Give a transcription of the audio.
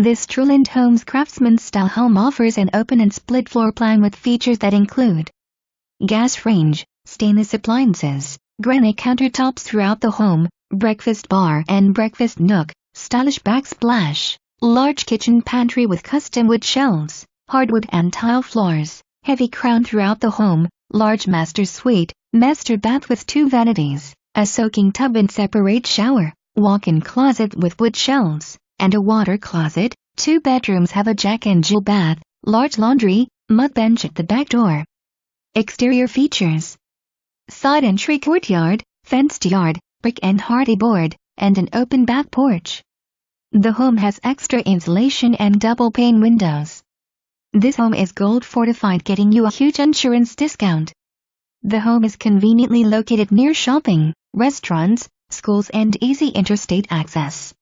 This Truland Homes Craftsman-style home offers an open and split floor plan with features that include gas range, stainless appliances, granite countertops throughout the home, breakfast bar and breakfast nook, stylish backsplash, large kitchen pantry with custom wood shelves, hardwood and tile floors, heavy crown throughout the home, large master suite, master bath with 2 vanities, a soaking tub and separate shower, walk-in closet with wood shelves, and a water closet. 2 bedrooms have a Jack and Jill bath, large laundry, mud bench at the back door. Exterior features: side entry courtyard, fenced yard, brick and hardy board, and an open back porch. The home has extra insulation and double pane windows. This home is gold fortified, getting you a huge insurance discount. The home is conveniently located near shopping, restaurants, schools and easy interstate access.